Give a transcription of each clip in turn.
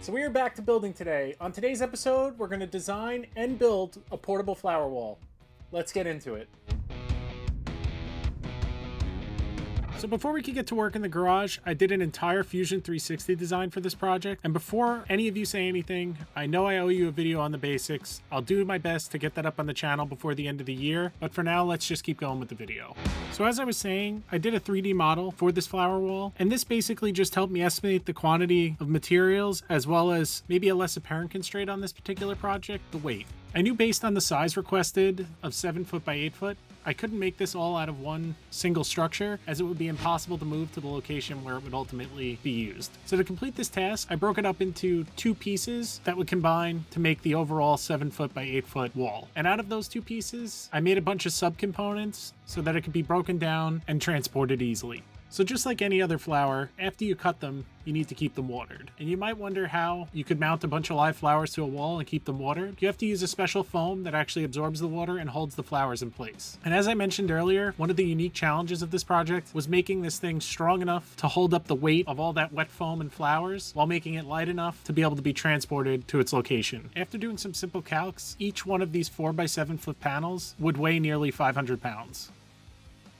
So we are back to building today. On today's episode, we're going to design and build a portable flower wall. Let's get into it. So before we could get to work in the garage, I did an entire Fusion 360 design for this project. And before any of you say anything, I know I owe you a video on the basics. I'll do my best to get that up on the channel before the end of the year. But for now, let's just keep going with the video. So as I was saying, I did a 3D model for this flower wall. And this basically just helped me estimate the quantity of materials, as well as maybe a less apparent constraint on this particular project, the weight. I knew based on the size requested of 7 foot by 8 foot, I couldn't make this all out of one single structure, as it would be impossible to move to the location where it would ultimately be used. So to complete this task, I broke it up into 2 pieces that would combine to make the overall 7 foot by 8 foot wall. And out of those 2 pieces, I made a bunch of subcomponents so that it could be broken down and transported easily. So just like any other flower, after you cut them, you need to keep them watered. And you might wonder how you could mount a bunch of live flowers to a wall and keep them watered. You have to use a special foam that actually absorbs the water and holds the flowers in place. And as I mentioned earlier, one of the unique challenges of this project was making this thing strong enough to hold up the weight of all that wet foam and flowers while making it light enough to be able to be transported to its location. After doing some simple calcs, each one of these 4 by 7 foot panels would weigh nearly 500 pounds.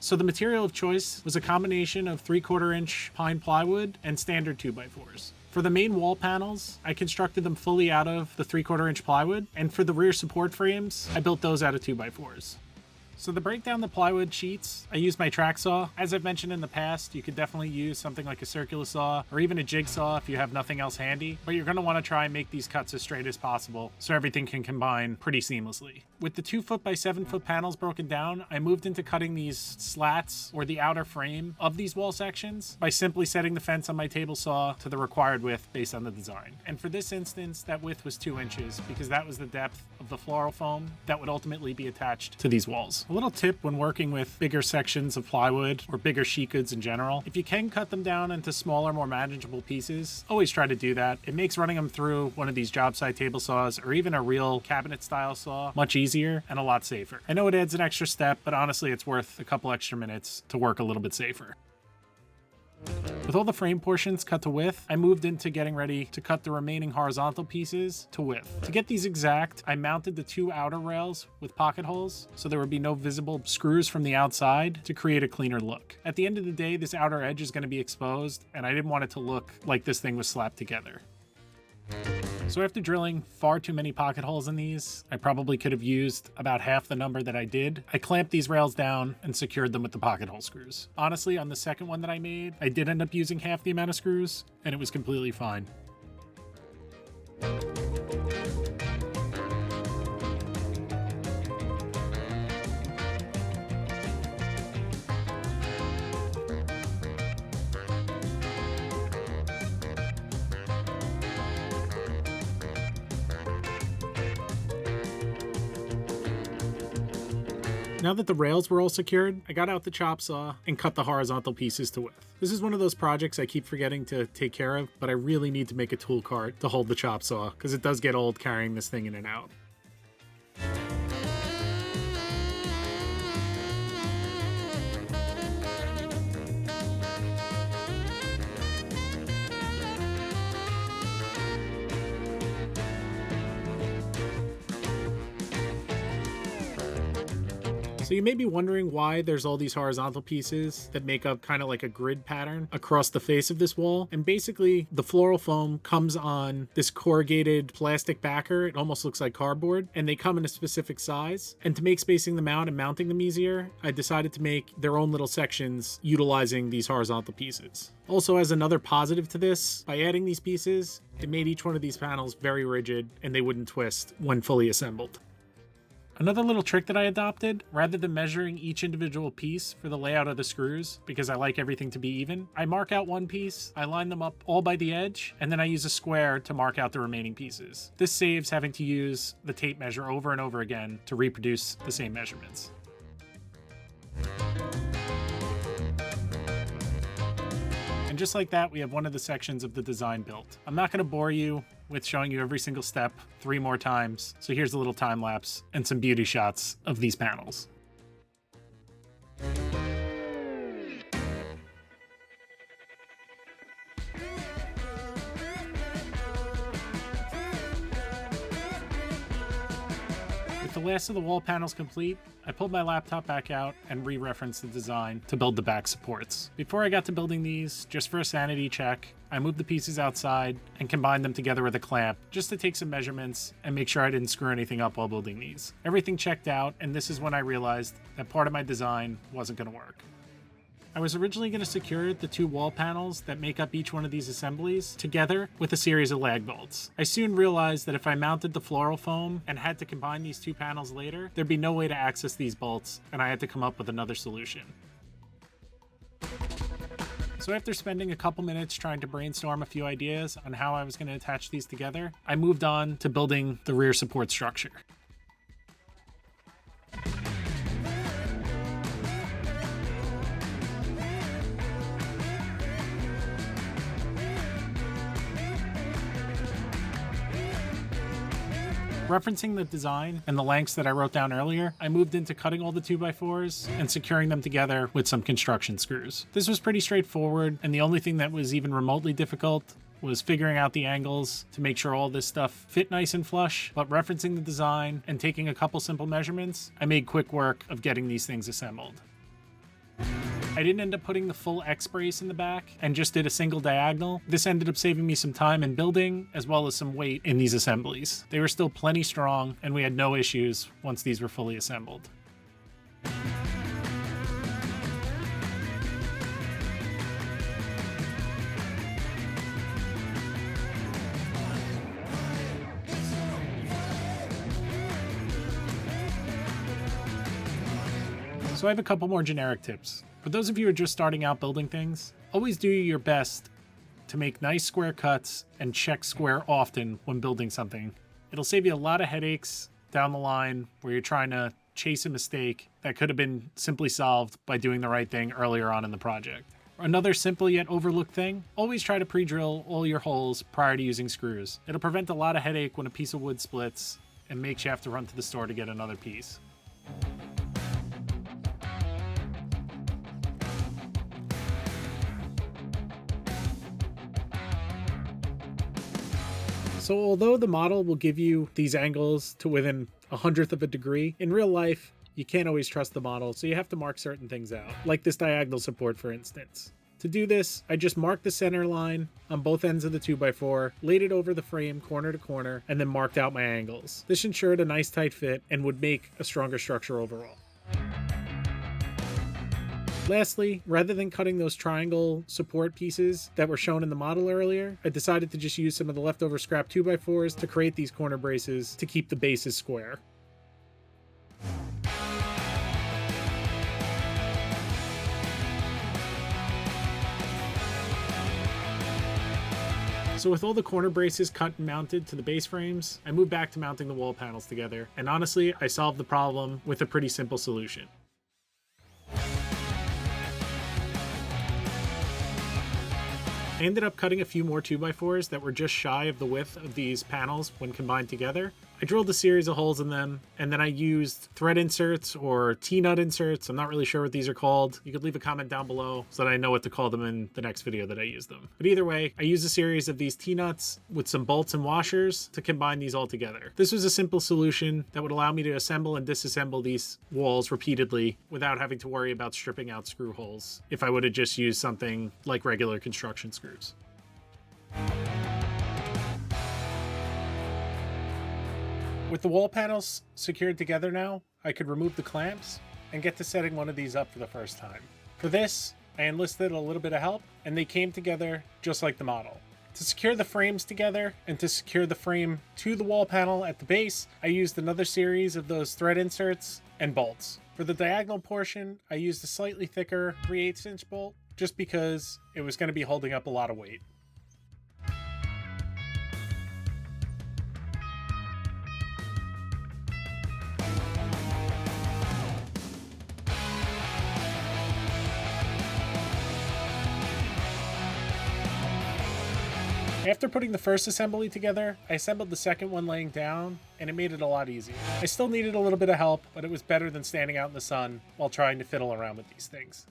So the material of choice was a combination of 3/4 inch pine plywood and standard 2x4s. For the main wall panels, I constructed them fully out of the 3/4 inch plywood, and for the rear support frames, I built those out of 2x4s. So to break down the plywood sheets, I used my track saw. As I've mentioned in the past, you could definitely use something like a circular saw or even a jigsaw if you have nothing else handy, but you're going to want to try and make these cuts as straight as possible so everything can combine pretty seamlessly. With the 2 foot by 7 foot panels broken down, I moved into cutting these slats or the outer frame of these wall sections by simply setting the fence on my table saw to the required width based on the design. And for this instance, that width was 2 inches because that was the depth of the floral foam that would ultimately be attached to these walls. A little tip when working with bigger sections of plywood or bigger sheet goods in general, if you can cut them down into smaller, more manageable pieces, always try to do that. It makes running them through one of these job site table saws or even a real cabinet style saw much easier and a lot safer. I know it adds an extra step, but honestly it's worth a couple extra minutes to work a little bit safer. With all the frame portions cut to width, I moved into getting ready to cut the remaining horizontal pieces to width. To get these exact, I mounted the 2 outer rails with pocket holes so there would be no visible screws from the outside to create a cleaner look. At the end of the day, this outer edge is going to be exposed, and I didn't want it to look like this thing was slapped together. So after drilling far too many pocket holes in these, I probably could have used about half the number that I did. I clamped these rails down and secured them with the pocket hole screws. Honestly, on the second one that I made, I did end up using half the amount of screws, and it was completely fine. Now that the rails were all secured, I got out the chop saw and cut the horizontal pieces to width. This is one of those projects I keep forgetting to take care of, but I really need to make a tool cart to hold the chop saw, because it does get old carrying this thing in and out. So you may be wondering why there's all these horizontal pieces that make up kind of like a grid pattern across the face of this wall. And basically the floral foam comes on this corrugated plastic backer. It almost looks like cardboard, and they come in a specific size. And to make spacing them out and mounting them easier, I decided to make their own little sections utilizing these horizontal pieces. Also, as another positive to this, by adding these pieces, it made each one of these panels very rigid and they wouldn't twist when fully assembled. Another little trick that I adopted, rather than measuring each individual piece for the layout of the screws, because I like everything to be even, I mark out one piece, I line them up all by the edge, and then I use a square to mark out the remaining pieces. This saves having to use the tape measure over and over again to reproduce the same measurements. And just like that, we have one of the sections of the design built. I'm not going to bore you with showing you every single step 3 more times, so here's a little time lapse and some beauty shots of these panels. With the last of the wall panels complete, I pulled my laptop back out and re-referenced the design to build the back supports. Before I got to building these, just for a sanity check, I moved the pieces outside and combined them together with a clamp just to take some measurements and make sure I didn't screw anything up while building these. Everything checked out, and this is when I realized that part of my design wasn't going to work. I was originally going to secure the 2 wall panels that make up each one of these assemblies together with a series of lag bolts. I soon realized that if I mounted the floral foam and had to combine these 2 panels later, there'd be no way to access these bolts, and I had to come up with another solution. So after spending a couple minutes trying to brainstorm a few ideas on how I was going to attach these together, I moved on to building the rear support structure. Referencing the design and the lengths that I wrote down earlier, I moved into cutting all the 2x4s and securing them together with some construction screws. This was pretty straightforward, and the only thing that was even remotely difficult was figuring out the angles to make sure all this stuff fit nice and flush. But referencing the design and taking a couple simple measurements, I made quick work of getting these things assembled. I didn't end up putting the full X brace in the back and just did a single diagonal. This ended up saving me some time in building as well as some weight in these assemblies. They were still plenty strong, and we had no issues once these were fully assembled. So I have a couple more generic tips. For those of you who are just starting out building things, always do your best to make nice square cuts and check square often when building something. It'll save you a lot of headaches down the line where you're trying to chase a mistake that could have been simply solved by doing the right thing earlier on in the project. Another simple yet overlooked thing, always try to pre-drill all your holes prior to using screws. It'll prevent a lot of headache when a piece of wood splits and makes you have to run to the store to get another piece. So although the model will give you these angles to within 1/100th of a degree, in real life, you can't always trust the model, so you have to mark certain things out, like this diagonal support, for instance. To do this, I just marked the center line on both ends of the 2x4, laid it over the frame corner to corner, and then marked out my angles. This ensured a nice tight fit and would make a stronger structure overall. Lastly, rather than cutting those triangle support pieces that were shown in the model earlier, I decided to just use some of the leftover scrap 2x4s to create these corner braces to keep the bases square. So with all the corner braces cut and mounted to the base frames, I moved back to mounting the wall panels together, and honestly, I solved the problem with a pretty simple solution. I ended up cutting a few more 2x4s that were just shy of the width of these panels when combined together. I drilled a series of holes in them, and then I used thread inserts or T-nut inserts. I'm not really sure what these are called. You could leave a comment down below so that I know what to call them in the next video that I use them. But either way, I used a series of these T-nuts with some bolts and washers to combine these all together. This was a simple solution that would allow me to assemble and disassemble these walls repeatedly without having to worry about stripping out screw holes if I would have just used something like regular construction screws. With the wall panels secured together now, I could remove the clamps and get to setting one of these up for the first time. For this, I enlisted a little bit of help, and they came together just like the model. To secure the frames together and to secure the frame to the wall panel at the base, I used another series of those thread inserts and bolts. For the diagonal portion, I used a slightly thicker 3/8" bolt just because it was going to be holding up a lot of weight. After putting the first assembly together, I assembled the second one laying down, and it made it a lot easier. I still needed a little bit of help, but it was better than standing out in the sun while trying to fiddle around with these things.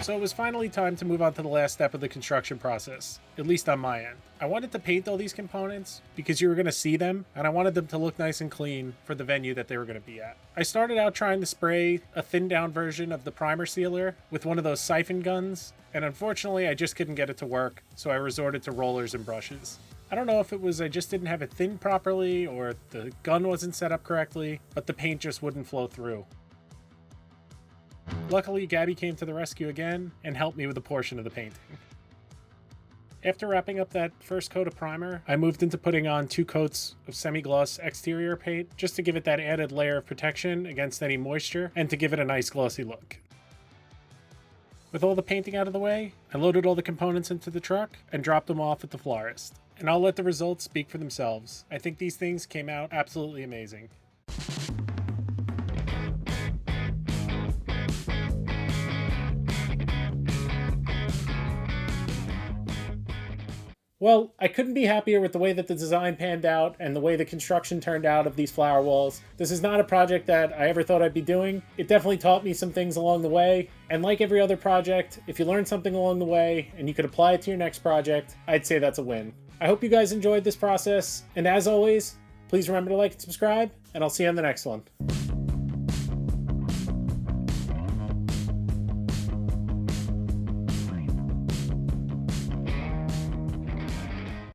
So it was finally time to move on to the last step of the construction process, at least on my end. I wanted to paint all these components because you were going to see them, and I wanted them to look nice and clean for the venue that they were going to be at. I started out trying to spray a thinned down version of the primer sealer with one of those siphon guns, and unfortunately I just couldn't get it to work, so I resorted to rollers and brushes. I don't know if it was I just didn't have it thinned properly or the gun wasn't set up correctly, but the paint just wouldn't flow through. Luckily, Gabby came to the rescue again and helped me with a portion of the painting. After wrapping up that first coat of primer, I moved into putting on 2 coats of semi-gloss exterior paint just to give it that added layer of protection against any moisture and to give it a nice glossy look. With all the painting out of the way, I loaded all the components into the truck and dropped them off at the florist. And I'll let the results speak for themselves. I think these things came out absolutely amazing. Well, I couldn't be happier with the way that the design panned out and the way the construction turned out of these flower walls. This is not a project that I ever thought I'd be doing. It definitely taught me some things along the way. And like every other project, if you learn something along the way and you could apply it to your next project, I'd say that's a win. I hope you guys enjoyed this process. And as always, please remember to like and subscribe, and I'll see you on the next one.